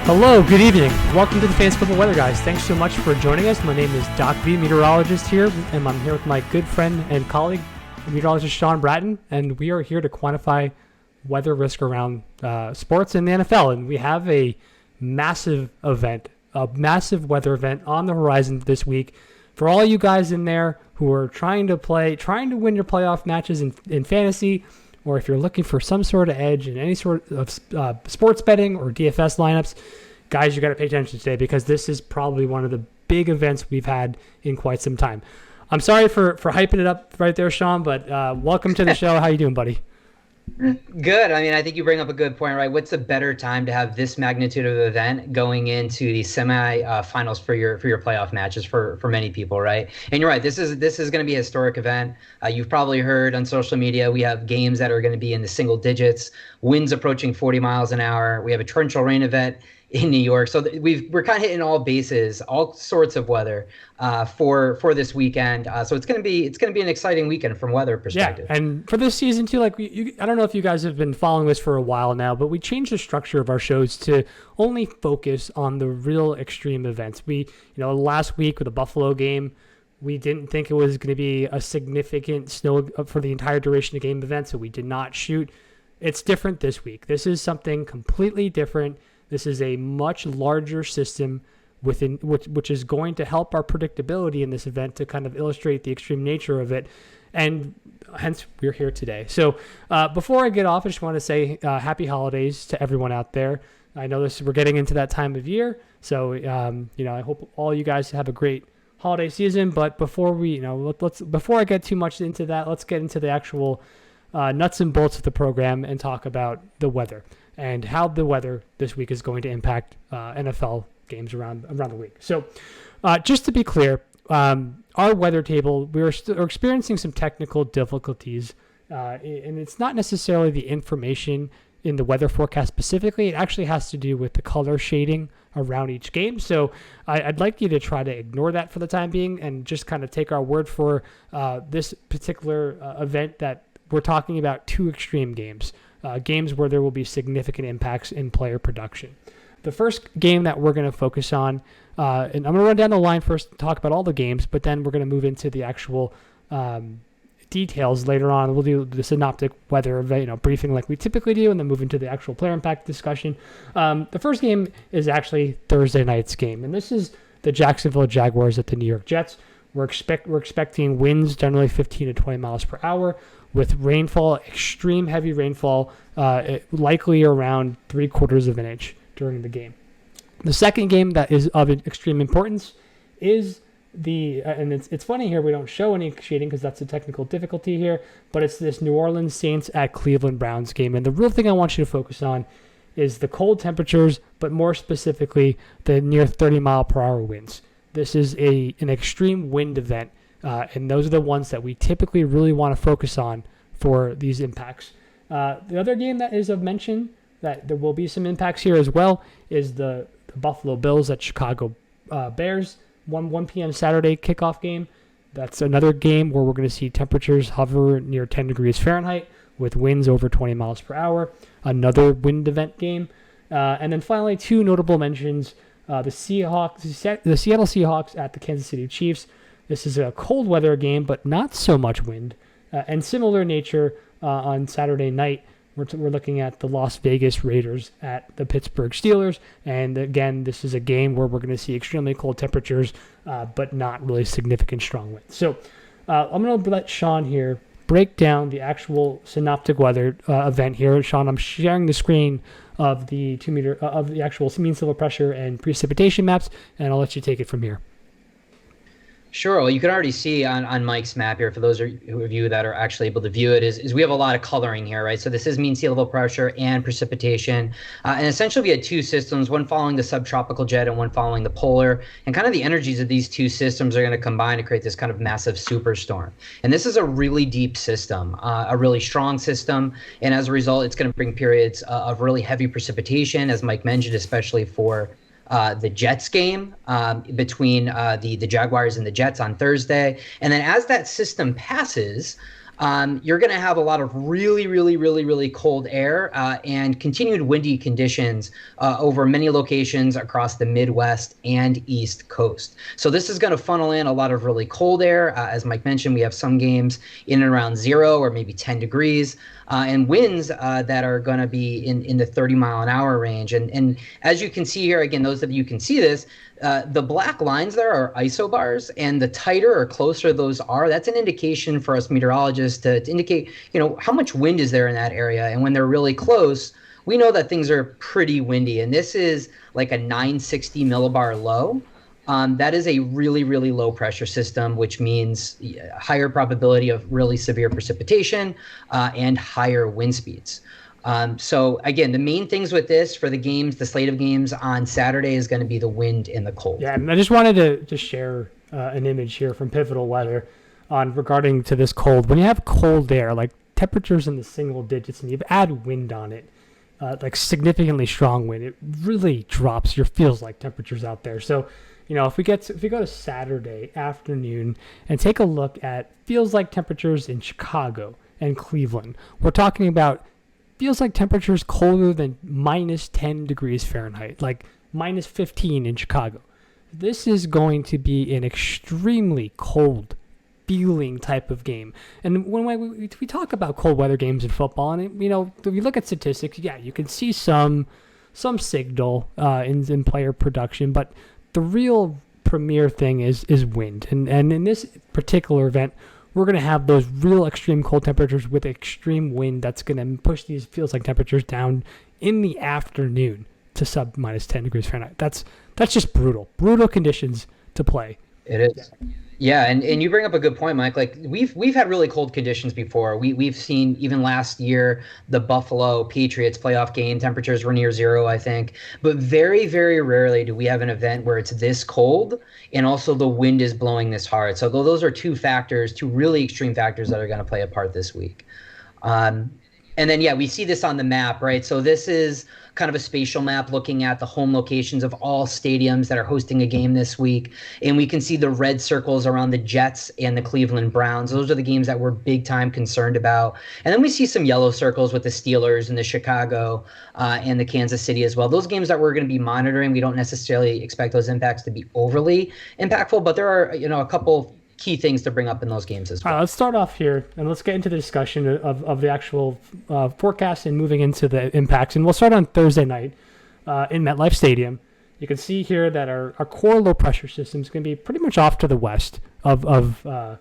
Hello, good evening. Welcome to the FFWGs. Thanks so much for joining us. My name is Doc V, meteorologist here, and I'm here with my good friend and colleague, meteorologist Sean Bratton, and we are here to quantify weather risk around sports in the NFL. And we have a massive weather event on the horizon this week. For all you guys in there who are trying to win your playoff matches in fantasy, or if you're looking for some sort of edge in any sort of sports betting or DFS lineups, guys, you got to pay attention today because this is probably one of the big events we've had in quite some time. I'm sorry for hyping it up right there, Sean, but welcome to the show. How you doing, buddy? Good. I mean, I think you bring up a good point, right? What's a better time to have this magnitude of event going into the semi-finals for your playoff matches for many people, right? And you're right. This is going to be a historic event. You've probably heard on social media we have games that are going to be in the single digits, winds approaching 40 miles an hour. We have a torrential rain event in New York. So we're kind of hitting all bases, all sorts of weather for this weekend. So it's going to be an exciting weekend from weather perspective. Yeah, and for this season too, I don't know if you guys have been following this for a while now, but we changed the structure of our shows to only focus on the real extreme events. Last week with the Buffalo game, we didn't think it was going to be a significant snow for the entire duration of the game event, so we did not shoot. It's different this week. This is something completely different. This is a much larger system within which is going to help our predictability in this event to kind of illustrate the extreme nature of it, and hence we're here today. So before I get off, I just want to say happy holidays to everyone out there. I know we're getting into that time of year, so I hope all you guys have a great holiday season. But before before I get too much into that, let's get into the actual nuts and bolts of the program and talk about the weather and how the weather this week is going to impact NFL games around the week. So just to be clear, our weather table, we're experiencing some technical difficulties, and it's not necessarily the information in the weather forecast specifically. It actually has to do with the color shading around each game. So I'd like you to try to ignore that for the time being and just kind of take our word for this particular event that we're talking about two extreme games. Games where there will be significant impacts in player production. The first game that we're going to focus on, and I'm going to run down the line first and talk about all the games, but then we're going to move into the actual details later on. We'll do the synoptic weather briefing like we typically do, and then move into the actual player impact discussion. The first game is actually Thursday night's game, and this is the Jacksonville Jaguars at the New York Jets. We're expecting winds generally 15 to 20 miles per hour with rainfall, extreme heavy rainfall, likely around 3/4 of an inch during the game. The second game that is of extreme importance is and it's funny here, we don't show any shading because that's a technical difficulty here, but it's this New Orleans Saints at Cleveland Browns game. And the real thing I want you to focus on is the cold temperatures, but more specifically, the near 30 mile per hour winds. This is an extreme wind event, and those are the ones that we typically really want to focus on for these impacts. The other game that is of mention that there will be some impacts here as well is the Buffalo Bills at Chicago Bears, 1 p.m. Saturday kickoff game. That's another game where we're going to see temperatures hover near 10 degrees Fahrenheit with winds over 20 miles per hour. Another wind event game. And then finally, two notable mentions. The Seattle Seahawks at the Kansas City Chiefs. This is a cold weather game, but not so much wind. And similar nature on Saturday night, we're looking at the Las Vegas Raiders at the Pittsburgh Steelers. And again, this is a game where we're going to see extremely cold temperatures, but not really significant strong winds. So I'm going to let Sean here break down the actual synoptic weather event here. Sean, I'm sharing the screen of the of the actual mean sea level pressure and precipitation maps, and I'll let you take it from here. Sure. Well, you can already see on Mike's map here, for those of you that are actually able to view it, is we have a lot of coloring here, right? So this is mean sea level pressure and precipitation. And essentially we had two systems, one following the subtropical jet and one following the polar. And kind of the energies of these two systems are going to combine to create this kind of massive superstorm. And this is a really deep system, a really strong system. And as a result, it's going to bring periods of really heavy precipitation, as Mike mentioned, especially for the Jets game between the Jaguars and the Jets on Thursday. And then as that system passes, you're going to have a lot of really, really, really, really cold air and continued windy conditions over many locations across the Midwest and East Coast. So this is going to funnel in a lot of really cold air. As Mike mentioned, we have some games in and around 0 or maybe 10 degrees. And winds that are going to be in the 30-mile-an-hour range. And as you can see here, again, those of you can see this, the black lines there are isobars, and the tighter or closer those are, that's an indication for us meteorologists to indicate, how much wind is there in that area. And when they're really close, we know that things are pretty windy. And this is like a 960 millibar low. That is a really, really low pressure system, which means higher probability of really severe precipitation and higher wind speeds. So again, the main things with this for the games, the slate of games on Saturday is going to be the wind and the cold. Yeah, and I just wanted to just share an image here from Pivotal Weather on regarding to this cold. When you have cold air, like temperatures in the single digits, and you add wind on it, like significantly strong wind, it really drops your feels like temperatures out there. So if we go to Saturday afternoon and take a look at feels like temperatures in Chicago and Cleveland, we're talking about feels like temperatures colder than minus 10 degrees Fahrenheit, like minus 15 in Chicago. This is going to be an extremely cold feeling type of game. And when we talk about cold weather games in football, and if you look at statistics, yeah, you can see some signal in player production, but the real premier thing is wind. And in this particular event, we're going to have those real extreme cold temperatures with extreme wind that's going to push these feels like temperatures down in the afternoon to sub minus 10 degrees Fahrenheit. That's just brutal conditions to play. It is. Yeah, and you bring up a good point, Mike. Like we've had really cold conditions before. We've seen even last year the Buffalo Patriots playoff game temperatures were near 0, I think. But very, very rarely do we have an event where it's this cold and also the wind is blowing this hard. So those are two really extreme factors that are going to play a part this week. And then, yeah, we see this on the map, right? So this is kind of a spatial map looking at the home locations of all stadiums that are hosting a game this week. And we can see the red circles around the Jets and the Cleveland Browns. Those are the games that we're big time concerned about. And then we see some yellow circles with the Steelers and the Chicago and the Kansas City as well. Those games that we're going to be monitoring, we don't necessarily expect those impacts to be overly impactful, but there are, a couple key things to bring up in those games as well. All right, let's start off here and let's get into the discussion of the actual forecast and moving into the impacts. And we'll start on Thursday night in MetLife Stadium. You can see here that our core low pressure system is going to be pretty much off to the west of the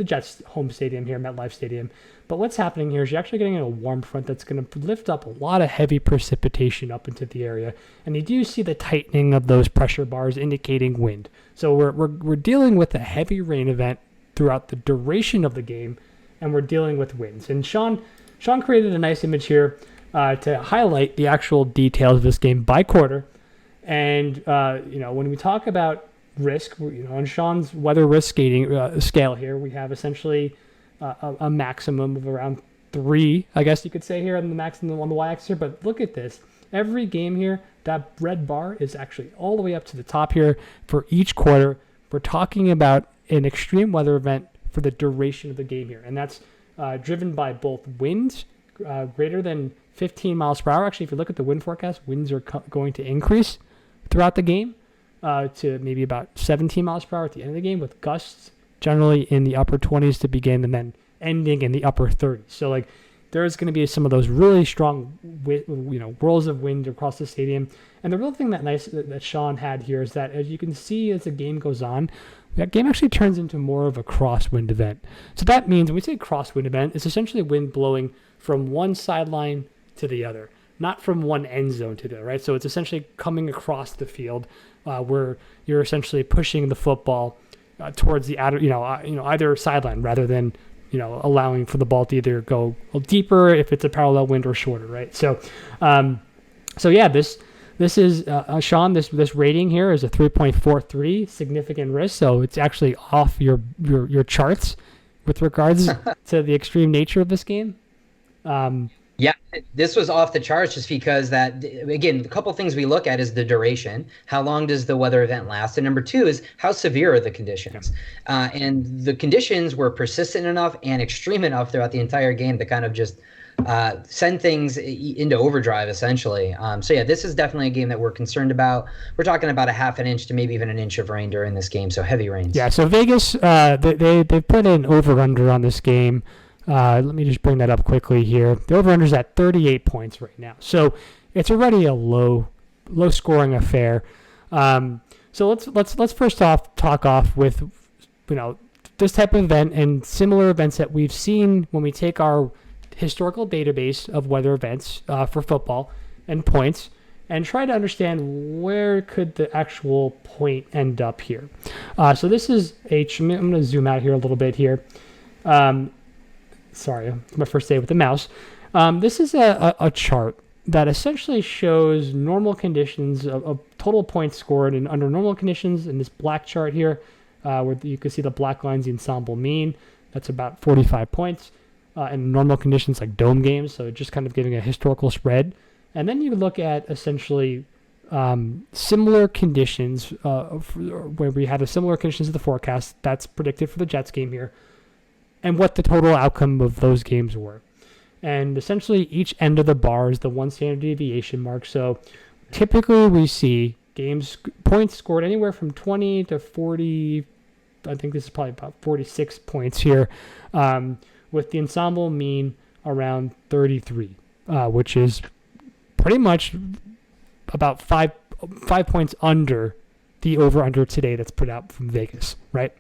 Jets home stadium here, MetLife Stadium. But what's happening here is you're actually getting a warm front that's going to lift up a lot of heavy precipitation up into the area. And you do see the tightening of those pressure bars indicating wind. So we're dealing with a heavy rain event throughout the duration of the game, and we're dealing with winds. And Sean created a nice image here to highlight the actual details of this game by quarter. And when we talk about risk, on Sean's weather risk scale here, we have essentially a maximum of around 3, I guess you could say here, on the maximum on the y-axis here. But look at this. Every game here, that red bar is actually all the way up to the top here for each quarter. We're talking about an extreme weather event for the duration of the game here. And that's driven by both winds greater than 15 miles per hour. Actually, if you look at the wind forecast, winds are going to increase throughout the game to maybe about 17 miles per hour at the end of the game, with gusts generally in the upper 20s to begin and then ending in the upper 30s. So there's going to be some of those really strong whirls of wind across the stadium. And the real thing that Sean had here is that, as you can see as the game goes on, that game actually turns into more of a crosswind event. So that means when we say crosswind event, it's essentially wind blowing from one sideline to the other, not from one end zone to the other, right? So it's essentially coming across the field where you're essentially pushing the football towards the either sideline rather than allowing for the ball to either go deeper if it's a parallel wind or shorter, right? So yeah, this is Sean. This rating here is a 3.43, significant risk. So it's actually off your charts with regards to the extreme nature of this game. Yeah, this was off the charts just because that, again, a couple things we look at is the duration. How long does the weather event last? And number two is how severe are the Yeah. conditions? And the conditions were persistent enough and extreme enough throughout the entire game to kind of just send things into overdrive, essentially. So yeah, this is definitely a game that we're concerned about. We're talking about a half an inch to maybe even an inch of rain during this game, so heavy rains. Yeah, so Vegas, they put an over-under on this game. Let me just bring that up quickly here. The over-under is at 38 points right now. So it's already a low-scoring affair. So let's first off talk off with, this type of event and similar events that we've seen when we take our historical database of weather events for football and points and try to understand where could the actual point end up here. So this is I'm going to zoom out here a little bit here. Sorry, it's my first day with the mouse. This is a chart that essentially shows normal conditions of total points scored and under normal conditions in this black chart here, where you can see the black line's the ensemble mean. That's about 45 points. In normal conditions like dome games, so just kind of giving a historical spread. And then you look at essentially similar conditions where we had a similar conditions of the forecast that's predicted for the Jets game here, and what the total outcome of those games were. And essentially each end of the bar is the one standard deviation mark. So typically we see points scored anywhere from 20 to 40. I think this is probably about 46 points here, with the ensemble mean around 33, which is pretty much about five points under the over-under today that's put out from Vegas, right?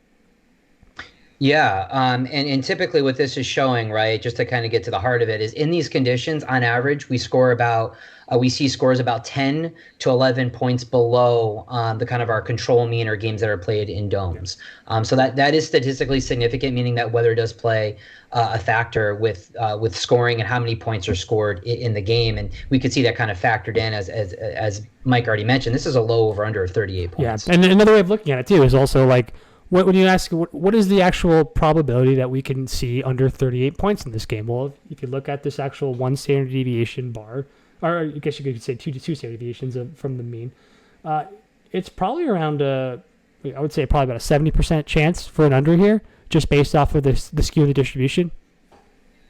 Yeah, and typically what this is showing, right, just to kind of get to the heart of it, is in these conditions, on average, we see scores about 10 to 11 points below the kind of our control mean or games that are played in domes. So that is statistically significant, meaning that weather does play a factor with scoring and how many points are scored in the game, and we could see that kind of factored in as Mike already mentioned. This is a low over under of 38 points. Yeah, and another way of looking at it too is also like, when you ask what is the actual probability that we can see under 38 points in this game? Well, if you look at this actual one standard deviation bar, or I guess you could say two standard deviations from the mean, it's probably around I would say probably about a 70% chance for an under here, just based off of the skew of the distribution.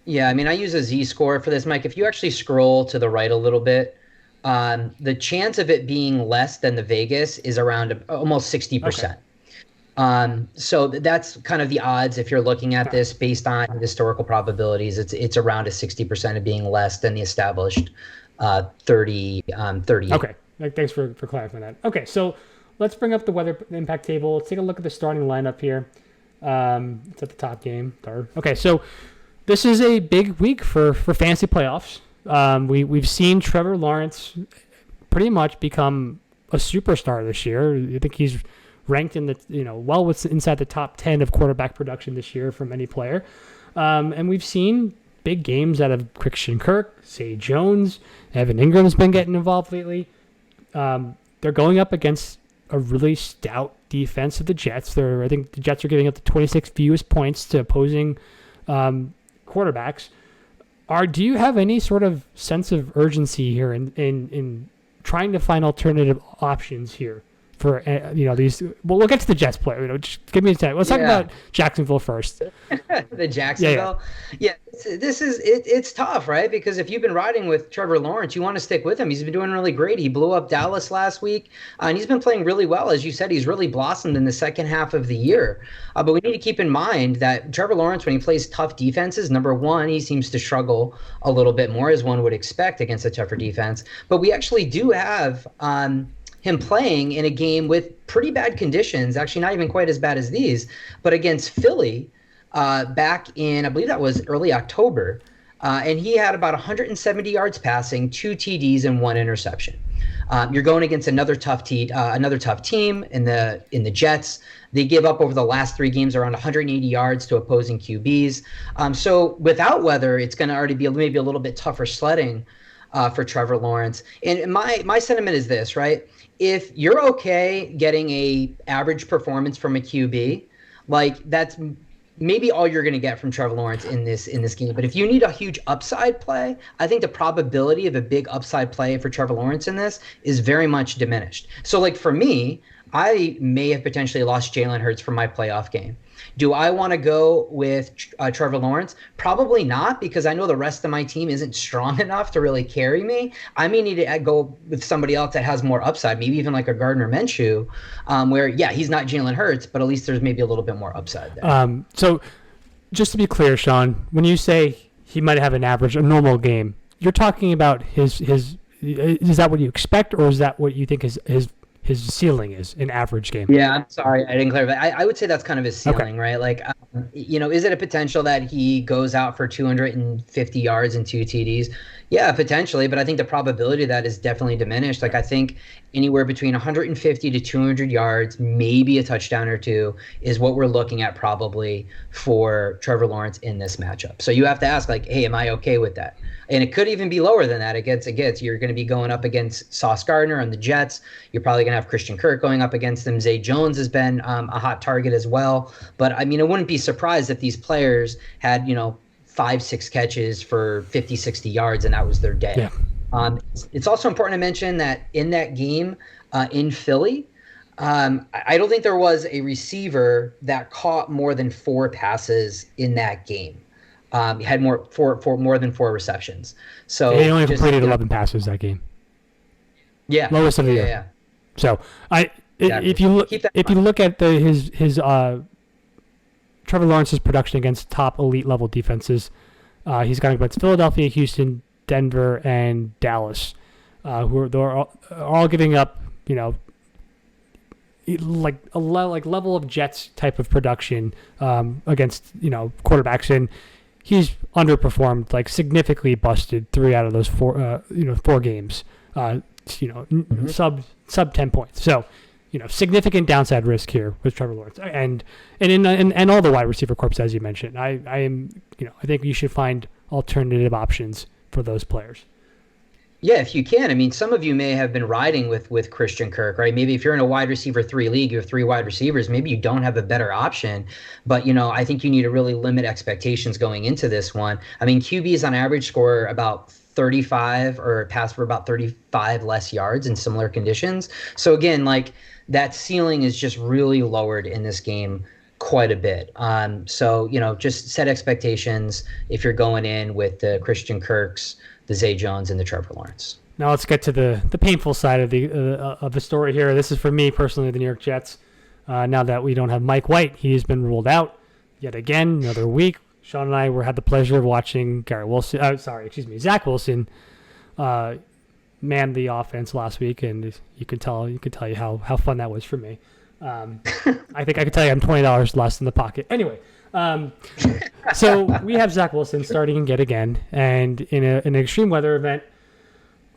Yeah, I mean, I use a Z-score for this, Mike. If you actually scroll to the right a little bit, the chance of it being less than the Vegas is around almost 60%. Okay. So that's kind of the odds if you're looking at this based on historical probabilities. It's around a 60% of being less than the established 30. Okay, thanks for clarifying that. Okay, so let's bring up the weather impact table. Let's take a look at the starting lineup here. It's at the top game. Third. Okay, so this is a big week for fantasy playoffs. We've seen Trevor Lawrence pretty much become a superstar this year. I think he's ranked in the inside the top 10 of quarterback production this year from any player, and we've seen big games out of Christian Kirk, Zay Jones, Evan Ingram's been getting involved lately. They're going up against a really stout defense of the Jets. I think the Jets are giving up the 26th fewest points to opposing quarterbacks. Do you have any sort of sense of urgency here in trying to find alternative options here? For these, well, we'll get to the Jets player. Just give me a second. Let's talk about Jacksonville first. The Jacksonville, it's tough, right? Because if you've been riding with Trevor Lawrence, you want to stick with him. He's been doing really great. He blew up Dallas last week, and he's been playing really well. As you said, he's really blossomed in the second half of the year. But we need to keep in mind that Trevor Lawrence, when he plays tough defenses, number one, he seems to struggle a little bit more, as one would expect against a tougher defense. But we actually do have him playing in a game with pretty bad conditions, actually not even quite as bad as these, but against Philly back in, I believe that was early October, and he had about 170 yards passing, 2 TDs, and 1 interception. You're going against another tough team in the Jets. They give up over the last 3 games around 180 yards to opposing QBs. So without weather, it's going to already be maybe a little bit tougher sledding for Trevor Lawrence. And my sentiment is this, right? If you're okay getting a average performance from a QB, like that's maybe all you're going to get from Trevor Lawrence in this game. But if you need a huge upside play, I think the probability of a big upside play for Trevor Lawrence in this is very much diminished. So like for me, I may have potentially lost Jalen Hurts from my playoff game. Do I want to go with Trevor Lawrence? Probably not, because I know the rest of my team isn't strong enough to really carry me. I may need to go with somebody else that has more upside, maybe even like a Gardner Minshew, where, yeah, he's not Jalen Hurts, but at least there's maybe a little bit more upside there. So just to be clear, Sean, when you say he might have a normal game, you're talking about his is that what you expect, or is that what you think his ceiling is, an average game? Yeah, I'm sorry, I didn't clarify. I would say that's kind of his ceiling, right? Like, is it a potential that he goes out for 250 yards and 2 TDs? Yeah, potentially, but I think the probability of that is definitely diminished. Like, I think anywhere between 150 to 200 yards, maybe a touchdown or two, is what we're looking at probably for Trevor Lawrence in this matchup. So you have to ask, like, hey, am I okay with that? And it could even be lower than that. You're going to be going up against Sauce Gardner and the Jets. You're probably going to have Christian Kirk going up against them. Zay Jones has been a hot target as well. But, I mean, I wouldn't be surprised if these players had, 5-6 catches for 50, 60 yards, and that was their day. Yeah. It's also important to mention that in that game in Philly, I don't think there was a receiver that caught more than 4 passes in that game. He had more than 4 receptions. So he only completed 11 passes that game. Yeah, lowest of the year. Yeah. So if you look at his Trevor Lawrence's production against top elite level defenses, he's gone against Philadelphia, Houston, Denver, and Dallas, who are all giving up, like a level of Jets type of production against quarterbacks, and he's underperformed, like significantly busted 3 out of those 4 games, sub 10 points. So, significant downside risk here with Trevor Lawrence and all the wide receiver corps, as you mentioned. I think you should find alternative options for those players. Yeah, if you can. I mean, some of you may have been riding with Christian Kirk, right? Maybe if you're in a wide receiver 3 league, you have 3 wide receivers, maybe you don't have a better option. But, I think you need to really limit expectations going into this one. I mean, QBs on average score about 35 or pass for about 35 less yards in similar conditions. So again, like that ceiling is just really lowered in this game quite a bit. So, just set expectations if you're going in with the Christian Kirks, the Zay Jones, and the Trevor Lawrence. Now let's get to the painful side of the story here. This is for me personally, the New York Jets. Now that we don't have Mike White, he's been ruled out yet again, another week. Sean and I had the pleasure of watching Zach Wilson man the offense last week, and you can tell you how fun that was for me. I think I could tell you I'm $20 less in the pocket. Anyway. So we have Zach Wilson starting yet again, and in an extreme weather event,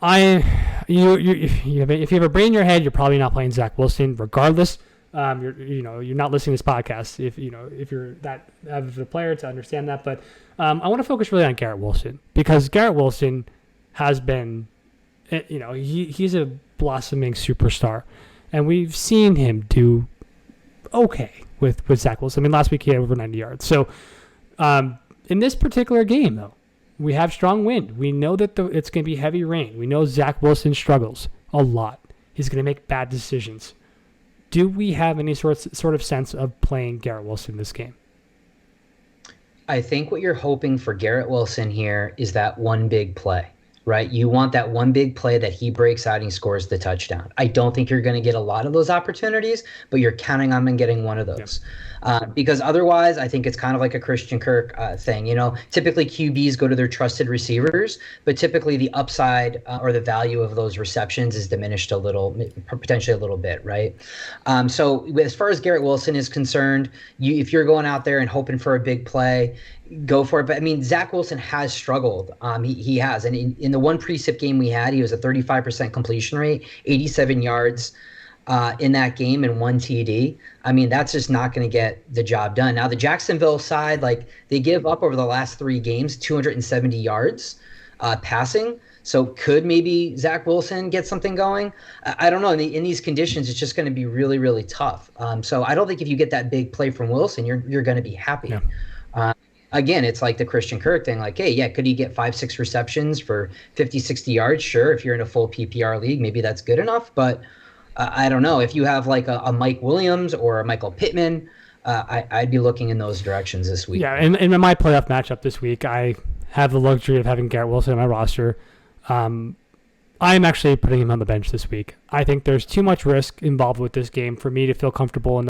if you have a brain in your head, you're probably not playing Zach Wilson regardless. You're not listening to this podcast if you're that of a player to understand that. But I want to focus really on Garrett Wilson, because Garrett Wilson has been, he's a blossoming superstar, and we've seen him do okay with Zach Wilson. I mean, last week he had over 90 yards. So in this particular game, though, we have strong wind. We know that it's going to be heavy rain. We know Zach Wilson struggles a lot. He's going to make bad decisions. Do we have any sort of sense of playing Garrett Wilson this game? I think what you're hoping for Garrett Wilson here is that one big play, right? You want that one big play that he breaks out and he scores the touchdown. I don't think you're going to get a lot of those opportunities, but you're counting on him getting one of those. Yeah. Because otherwise, I think it's kind of like a Christian Kirk thing. Typically QBs go to their trusted receivers, but typically the upside or the value of those receptions is diminished potentially a little bit, right? So as far as Garrett Wilson is concerned, if you're going out there and hoping for a big play, go for it. But I mean, Zach Wilson has struggled. He has. And in the one precip game we had, he was a 35% completion rate, 87 yards in that game, and 1 TD. I mean, that's just not going to get the job done. Now, the Jacksonville side, like, they give up over the last 3 games 270 yards passing. So could maybe Zach Wilson get something going? I don't know. In these conditions, it's just going to be really, really tough. So I don't think if you get that big play from Wilson, you're going to be happy. Yeah. Again, it's like the Christian Kirk thing. Like, hey, yeah, could he get 5-6 receptions for 50, 60 yards? Sure. If you're in a full PPR league, maybe that's good enough. But I don't know. If you have like a Mike Williams or a Michael Pittman, I'd be looking in those directions this week. Yeah, and in my playoff matchup this week, I have the luxury of having Garrett Wilson on my roster. I'm actually putting him on the bench this week. I think there's too much risk involved with this game for me to feel comfortable enough